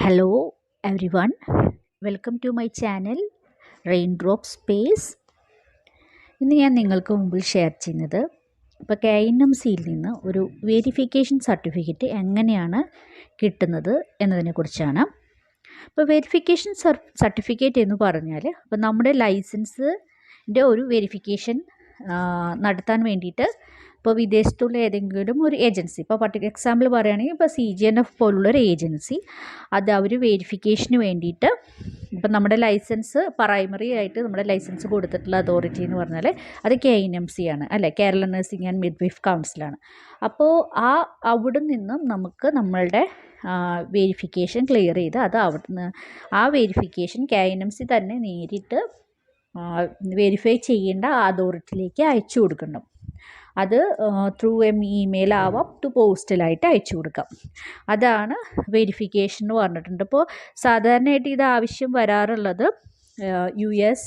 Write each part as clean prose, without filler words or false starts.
Hello everyone, welcome to my channel Raindrop Space. ഇന്ന് ഞാൻ നിങ്ങൾക്ക് മുമ്പിൽ ഷെയർ ചെയ്യുന്നത് ഇപ്പോൾ KNMCയിൽ നിന്ന് ഒരു വെരിഫിക്കേഷൻ സർട്ടിഫിക്കറ്റ് എങ്ങനെയാണ് കിട്ടുന്നത് എന്നതിനെക്കുറിച്ചാണ്. ഇപ്പോൾ വെരിഫിക്കേഷൻ സർട്ടിഫിക്കറ്റ് എന്ന് പറഞ്ഞാൽ ഇപ്പോൾ നമ്മുടെ ലൈസൻസിൻ്റെ ഒരു വെരിഫിക്കേഷൻ നടത്താൻ വേണ്ടിയിട്ട് ഇപ്പോൾ വിദേശത്തുള്ള ഏതെങ്കിലും ഒരു ഏജൻസി, ഇപ്പോൾ എക്സാമ്പിൾ പറയുകയാണെങ്കിൽ ഇപ്പോൾ CGFNS പോലുള്ളൊരു ഏജൻസി, അത് അവർ വെരിഫിക്കേഷന് വേണ്ടിയിട്ട് ഇപ്പം നമ്മുടെ ലൈസൻസ് പ്രൈമറി ആയിട്ട് നമ്മുടെ ലൈസൻസ് കൊടുത്തിട്ടുള്ള അതോറിറ്റി എന്ന് പറഞ്ഞാൽ അത് KNMC ആണ് അല്ലേ, കേരള നഴ്സിംഗ് ആൻഡ് മിഡ്വൈഫ് കൗൺസിലാണ്. അപ്പോൾ അവിടെ നിന്നും നമുക്ക് നമ്മളുടെ വെരിഫിക്കേഷൻ ക്ലിയർ ചെയ്ത് അത് അവിടുന്ന് ആ വെരിഫിക്കേഷൻ KNMC തന്നെ നേരിട്ട് വെരിഫൈ ചെയ്യേണ്ട അതോറിറ്റിയിലേക്ക് അയച്ചു കൊടുക്കണം. അത് ത്രൂ ഇമെയിൽ ആവാം, ടു പോസ്റ്റലായിട്ട് അയച്ചു കൊടുക്കാം. അതാണ് വെരിഫിക്കേഷൻ എന്ന് പറഞ്ഞിട്ടുണ്ട്. ഇപ്പോൾ സാധാരണയായിട്ട് ഇത് ആവശ്യം വരാറുള്ളത് US,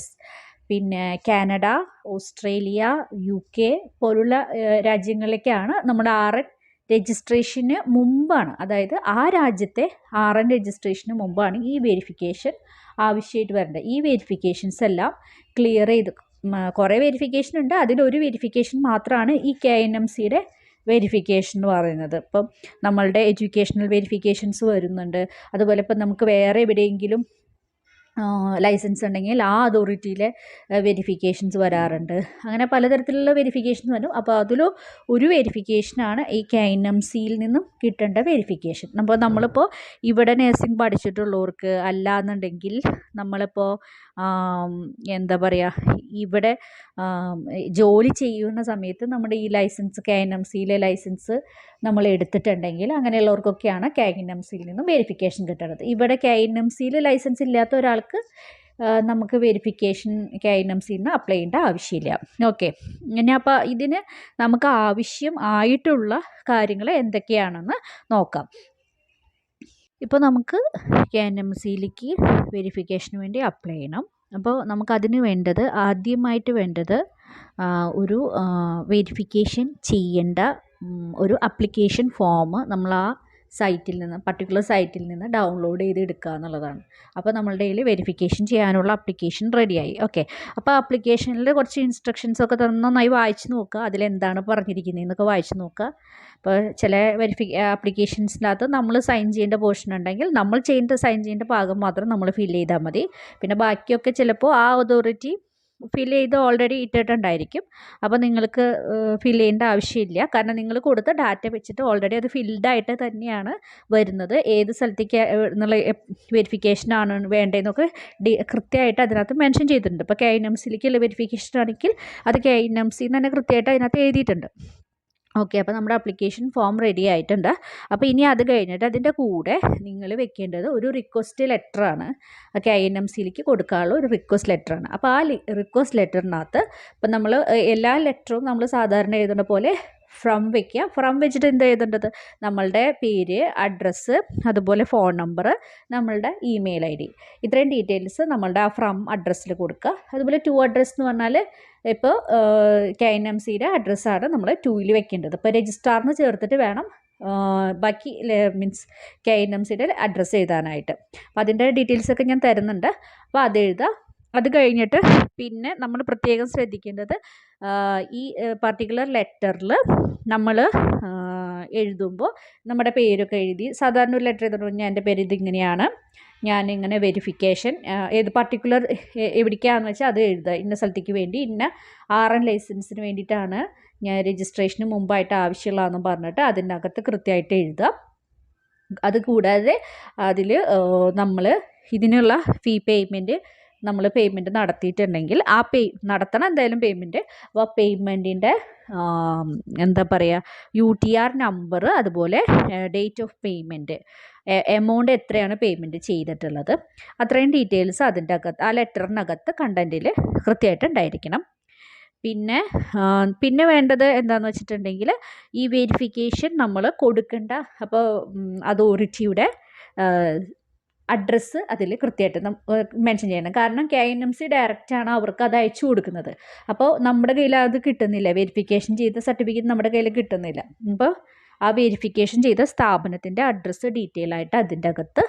പിന്നെ കാനഡ, ഓസ്ട്രേലിയ, UK പോലുള്ള രാജ്യങ്ങളിലേക്കാണ്. നമ്മുടെ RN രജിസ്ട്രേഷന് മുമ്പാണ്, അതായത് ആ രാജ്യത്തെ RN രജിസ്ട്രേഷന് മുമ്പാണ് ഈ വെരിഫിക്കേഷൻ ആവശ്യമായിട്ട് വരേണ്ടത്. ഈ വെരിഫിക്കേഷൻസ് എല്ലാം ക്ലിയർ ചെയ്ത് കുറേ വെരിഫിക്കേഷൻ ഉണ്ട്, അതിലൊരു വെരിഫിക്കേഷൻ മാത്രമാണ് ഈ KNMCയുടെ വെരിഫിക്കേഷൻ എന്ന് പറയുന്നത്. ഇപ്പം നമ്മളുടെ എഡ്യൂക്കേഷണൽ വെരിഫിക്കേഷൻസ് വരുന്നുണ്ട്. അതുപോലെ ഇപ്പം നമുക്ക് വേറെ എവിടെയെങ്കിലും ലൈസൻസ് ഉണ്ടെങ്കിൽ ആ അതോറിറ്റിയിലെ വെരിഫിക്കേഷൻസ് വരാറുണ്ട്. അങ്ങനെ പലതരത്തിലുള്ള വെരിഫിക്കേഷൻസ് വരും. അപ്പോൾ അതിൽ ഒരു വെരിഫിക്കേഷനാണ് ഈ KNMCയിൽ നിന്നും കിട്ടേണ്ട വെരിഫിക്കേഷൻ. അപ്പോൾ നമ്മളിപ്പോൾ ഇവിടെ നഴ്സിംഗ് പഠിച്ചിട്ടുള്ളവർക്ക് അല്ലാന്നുണ്ടെങ്കിൽ നമ്മളിപ്പോൾ എന്താ പറയുക, ഇവിടെ ജോലി ചെയ്യുന്ന സമയത്ത് നമ്മുടെ ഈ ലൈസൻസ് KNMCയിലെ ലൈസൻസ് നമ്മൾ എടുത്തിട്ടുണ്ടെങ്കിൽ അങ്ങനെയുള്ളവർക്കൊക്കെയാണ് KNMCയിൽ നിന്നും വെരിഫിക്കേഷൻ കിട്ടുന്നത്. ഇവിടെ KNMCയിൽ ലൈസൻസ് ഇല്ലാത്ത ഒരാൾക്ക് നമുക്ക് വെരിഫിക്കേഷൻ KNMCയിൽ നിന്ന് അപ്ലൈ ചെയ്യേണ്ട ആവശ്യമില്ല. ഓക്കെ, ഇനി അപ്പോൾ ഇതിന് നമുക്ക് ആവശ്യം ആയിട്ടുള്ള കാര്യങ്ങൾ എന്തൊക്കെയാണെന്ന് നോക്കാം. ഇപ്പോൾ നമുക്ക് KNMCയിലേക്ക് വെരിഫിക്കേഷന് വേണ്ടി അപ്ലൈ ചെയ്യണം. അപ്പോൾ നമുക്കതിന് വേണ്ടത്, ആദ്യമായിട്ട് വേണ്ടത് ഒരു വെരിഫിക്കേഷൻ ചെയ്യേണ്ട ഒരു അപ്ലിക്കേഷൻ ഫോം നമ്മൾ ആ സൈറ്റിൽ നിന്ന്, പർട്ടിക്കുലർ സൈറ്റിൽ നിന്ന് ഡൗൺലോഡ് ചെയ്ത് എടുക്കുക എന്നുള്ളതാണ്. അപ്പോൾ നമ്മളുടെ കയ്യിൽ വെരിഫിക്കേഷൻ ചെയ്യാനുള്ള അപ്ലിക്കേഷൻ റെഡിയായി. ഓക്കെ, അപ്പോൾ ആപ്ലിക്കേഷനിൽ കുറച്ച് ഇൻസ്ട്രക്ഷൻസൊക്കെ നന്നായി വായിച്ച് നോക്കുക, അതിലെന്താണ് പറഞ്ഞിരിക്കുന്നതെന്നൊക്കെ വായിച്ച് നോക്കുക. ഇപ്പോൾ ചില ആപ്ലിക്കേഷൻസിനകത്ത് നമ്മൾ സൈൻ ചെയ്യേണ്ട പോർഷൻ ഉണ്ടെങ്കിൽ നമ്മൾ സൈൻ ചെയ്യേണ്ട ഭാഗം മാത്രം നമ്മൾ ഫിൽ ചെയ്താൽ മതി. പിന്നെ ബാക്കിയൊക്കെ ചിലപ്പോൾ ആ അതോറിറ്റി ഫിൽ ചെയ്ത് ഓൾറെഡി ഇട്ടിട്ടുണ്ടായിരിക്കും. അപ്പോൾ നിങ്ങൾക്ക് ഫിൽ ചെയ്യേണ്ട ആവശ്യമില്ല, കാരണം നിങ്ങൾ കൊടുത്ത ഡാറ്റ വെച്ചിട്ട് ഓൾറെഡി അത് ഫിൽഡായിട്ട് തന്നെയാണ് വരുന്നത്. ഏത് സ്ഥലത്തേക്ക് എന്നുള്ള വെരിഫിക്കേഷനാണ് വേണ്ടതെന്നൊക്കെ കൃത്യമായിട്ട് അതിനകത്ത് മെൻഷൻ ചെയ്തിട്ടുണ്ട്. ഇപ്പോൾ KNMCയിലേക്കുള്ള വെരിഫിക്കേഷൻ ആണെങ്കിൽ അത് KNMC തന്നെ കൃത്യമായിട്ട് അതിനകത്ത് എഴുതിയിട്ടുണ്ട്. ഓക്കെ, അപ്പോൾ നമ്മുടെ ആപ്ലിക്കേഷൻ ഫോം റെഡി ആയിട്ടുണ്ട്. അപ്പോൾ ഇനി അത് കഴിഞ്ഞിട്ട് അതിൻ്റെ കൂടെ നിങ്ങൾ വെക്കേണ്ടത് ഒരു റിക്വസ്റ്റ് ലെറ്ററാണ്. KNMCയിലേക്ക് കൊടുക്കാനുള്ള ഒരു റിക്വസ്റ്റ് ലെറ്ററാണ്. അപ്പോൾ ആ റിക്വസ്റ്റ് ലെറ്ററിനകത്ത് ഇപ്പം നമ്മൾ എല്ലാ ലെറ്ററും നമ്മൾ സാധാരണ എഴുതുന്ന പോലെ ഫ്രം വയ്ക്കുക. ഫ്രം വെച്ചിട്ട് എന്താ എഴുതേണ്ടത്, നമ്മളുടെ പേര്, അഡ്രസ്സ്, അതുപോലെ ഫോൺ നമ്പർ, നമ്മളുടെ ഇമെയിൽ ID, ഇത്രയും ഡീറ്റെയിൽസ് നമ്മളുടെ ആ ഫ്രം അഡ്രസ്സിൽ കൊടുക്കുക. അതുപോലെ ടു അഡ്രസ്സ് എന്ന് പറഞ്ഞാൽ ഇപ്പോൾ KNMCയുടെ അഡ്രസ്സാണ് നമ്മൾ ടൂയിൽ വെക്കേണ്ടത്. ഇപ്പോൾ രജിസ്ട്രാറിന് ചേർത്തിട്ട് വേണം ബാക്കി മീൻസ് KNMCയുടെ അഡ്രസ്സ് എഴുതാനായിട്ട്. അപ്പോൾ അതിൻ്റെ ഡീറ്റെയിൽസൊക്കെ ഞാൻ തരുന്നുണ്ട്. അപ്പോൾ അത് എഴുതുക. അത് കഴിഞ്ഞിട്ട് പിന്നെ നമ്മൾ പ്രത്യേകം ശ്രദ്ധിക്കേണ്ടത്, ഈ പർട്ടിക്കുലർ ലെറ്ററിൽ നമ്മൾ എഴുതുമ്പോൾ നമ്മുടെ പേരൊക്കെ എഴുതി, സാധാരണ ഒരു ലെറ്റർ എഴുതുമ്പോൾ ഞാൻ എൻ്റെ പേര് ഇതിങ്ങനെയാണ്, ഞാനിങ്ങനെ വെരിഫിക്കേഷൻ ഏത് പർട്ടിക്കുലർ എവിടേക്കാണെന്ന് വെച്ചാൽ അത് എഴുതുക. ഇന്ന സ്ഥലത്തേക്ക് വേണ്ടി ഇന്ന RN ലൈസൻസിന് വേണ്ടിയിട്ടാണ് ഞാൻ രജിസ്ട്രേഷന് മുമ്പായിട്ട് ആവശ്യമുള്ളതെന്ന് പറഞ്ഞിട്ട് അതിനകത്ത് കൃത്യമായിട്ട് എഴുതുക. അതുകൂടാതെ അതിൽ നമ്മൾ ഇതിനുള്ള ഫീ പേയ്മെൻറ്റ് നമ്മൾ പേയ്മെൻറ്റ് നടത്തിയിട്ടുണ്ടെങ്കിൽ നടത്തണം എന്തായാലും പേയ്മെൻറ്റ്. അപ്പോൾ പേയ്മെൻറ്റിൻ്റെ എന്താ പറയുക, UTR നമ്പർ, അതുപോലെ ഡേറ്റ് ഓഫ് പേയ്മെൻറ്റ്, എമൗണ്ട് എത്രയാണ് പേയ്മെൻറ്റ് ചെയ്തിട്ടുള്ളത്, അത്രയും ഡീറ്റെയിൽസ് അതിൻ്റെ അകത്ത് ആ ലെറ്ററിനകത്ത് കണ്ടൻറ്റിൽ കൃത്യമായിട്ട് ഉണ്ടായിരിക്കണം. പിന്നെ വേണ്ടത് എന്താണെന്ന് വെച്ചിട്ടുണ്ടെങ്കിൽ ഈ വെരിഫിക്കേഷൻ നമ്മൾ കൊടുക്കേണ്ട അപ്പോൾ അതോറിറ്റിയുടെ അഡ്രസ്സ് അതിൽ കൃത്യമായിട്ട് മെൻഷൻ ചെയ്യണം. കാരണം KNMC ഡയറക്റ്റാണ് അവർക്ക് അത് അയച്ചു കൊടുക്കുന്നത്. അപ്പോൾ നമ്മുടെ കയ്യിൽ അത് കിട്ടുന്നില്ല, വെരിഫിക്കേഷൻ ചെയ്ത സർട്ടിഫിക്കറ്റ് നമ്മുടെ കയ്യിൽ കിട്ടുന്നില്ല. അപ്പോൾ ആ വെരിഫിക്കേഷൻ ചെയ്ത സ്ഥാപനത്തിൻ്റെ അഡ്രസ്സ് ഡീറ്റെയിൽ ആയിട്ട് അതിൻ്റെ അകത്ത്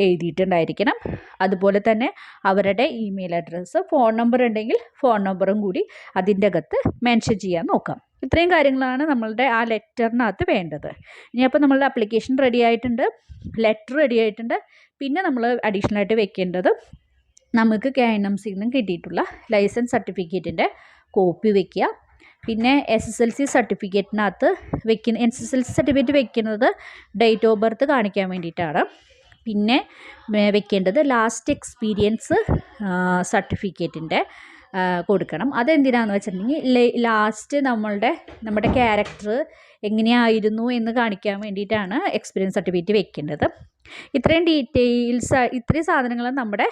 എഴുതിയിട്ടുണ്ടായിരിക്കണം. അതുപോലെ തന്നെ അവരുടെ ഇമെയിൽ അഡ്രസ്സ്, ഫോൺ നമ്പർ ഉണ്ടെങ്കിൽ ഫോൺ നമ്പറും കൂടി അതിൻ്റെ അകത്ത് മെൻഷൻ ചെയ്യാൻ നോക്കാം. ഇത്രയും കാര്യങ്ങളാണ് നമ്മളുടെ ആ ലെറ്ററിനകത്ത് വേണ്ടത്. ഇനി അപ്പോൾ നമ്മളുടെ ആപ്ലിക്കേഷൻ റെഡി ആയിട്ടുണ്ട്, ലെറ്റർ റെഡി ആയിട്ടുണ്ട്. പിന്നെ നമ്മൾ അഡീഷണൽ ആയിട്ട് വെക്കേണ്ടത് നമുക്ക് KNMC നിന്നും കിട്ടിയിട്ടുള്ള ലൈസൻസ് സർട്ടിഫിക്കറ്റിൻ്റെ കോപ്പി വയ്ക്കുക. പിന്നെ SSLC സർട്ടിഫിക്കറ്റിനകത്ത് SSLC സർട്ടിഫിക്കറ്റ് വെക്കുന്നത് ഡേറ്റ് ഓഫ് ബർത്ത് കാണിക്കാൻ വേണ്ടിയിട്ടാണ്. പിന്നെ വെക്കേണ്ടത് ലാസ്റ്റ് എക്സ്പീരിയൻസ് സർട്ടിഫിക്കറ്റിൻ്റെ കൊടുക്കണം. അതെന്തിനാണെന്ന് വെച്ചിട്ടുണ്ടെങ്കിൽ ലാസ്റ്റ് നമ്മുടെ ക്യാരക്ടർ എങ്ങനെയായിരുന്നു എന്ന് കാണിക്കാൻ വേണ്ടിയിട്ടാണ് എക്സ്പീരിയൻസ് സർട്ടിഫിക്കറ്റ് വെക്കേണ്ടത്. ഇത്രയും സാധനങ്ങൾ നമ്മുടെ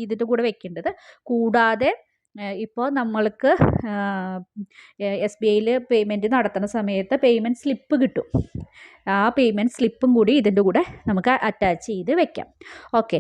ഇതിൻ്റെ കൂടെ വെക്കേണ്ടത്. കൂടാതെ ഇപ്പോൾ നമ്മൾക്ക് SBIയിൽ പേയ്മെൻറ്റ് നടത്തുന്ന സമയത്ത് പേയ്മെൻറ്റ് സ്ലിപ്പ് കിട്ടും. ആ പേയ്മെൻറ്റ് സ്ലിപ്പും കൂടി ഇതിൻ്റെ കൂടെ നമുക്ക് അറ്റാച്ച് ചെയ്ത് വെക്കാം. ഓക്കെ,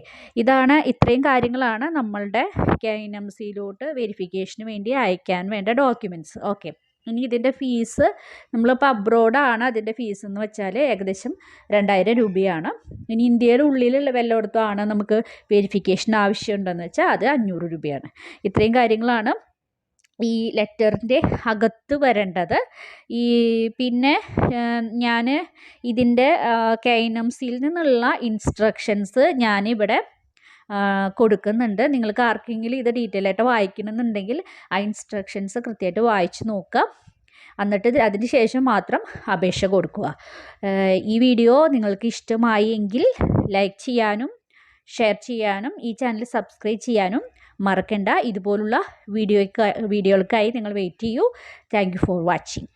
ഇത്രയും കാര്യങ്ങളാണ് നമ്മളുടെ KNMCയിലോട്ട് വെരിഫിക്കേഷന് വേണ്ടി അയക്കാൻ വേണ്ട ഡോക്യുമെൻറ്റ്സ്. ഓക്കെ, ഇനി ഇതിൻ്റെ ഫീസ്, നമ്മളിപ്പോൾ അബ്രോഡാണ്, അതിൻ്റെ ഫീസ് എന്ന് വെച്ചാൽ ഏകദേശം 2000 രൂപയാണ്. ഇനി ഇന്ത്യയുടെ ഉള്ളിലുള്ള വല്ലയിടത്തും ആണ് നമുക്ക് വെരിഫിക്കേഷൻ ആവശ്യമുണ്ടെന്ന് വെച്ചാൽ അത് 500 രൂപയാണ്. ഇത്രയും കാര്യങ്ങളാണ് ഈ ലെറ്ററിൻ്റെ അകത്ത് വരേണ്ടത്. പിന്നെ ഞാൻ ഇതിൻ്റെ KNMCയിൽ നിന്നുള്ള ഇൻസ്ട്രക്ഷൻസ് ഞാനിവിടെ കൊടുക്കുന്നുണ്ട്. നിങ്ങൾക്ക് ആർക്കെങ്കിലും ഇത് ഡീറ്റെയിൽ ആയിട്ട് വായിക്കണമെന്നുണ്ടെങ്കിൽ ആ ഇൻസ്ട്രക്ഷൻസ് കൃത്യമായിട്ട് വായിച്ച് നോക്കുക. എന്നിട്ട് അതിന് ശേഷം മാത്രം അപേക്ഷ കൊടുക്കുക. ഈ വീഡിയോ നിങ്ങൾക്ക് ഇഷ്ടമായി എങ്കിൽ ലൈക്ക് ചെയ്യാനും ഷെയർ ചെയ്യാനും ഈ ചാനൽ സബ്സ്ക്രൈബ് ചെയ്യാനും മറക്കണ്ട. ഇതുപോലുള്ള വീഡിയോകൾക്കായി നിങ്ങൾ വെയിറ്റ് ചെയ്യൂ. Thank you for watching.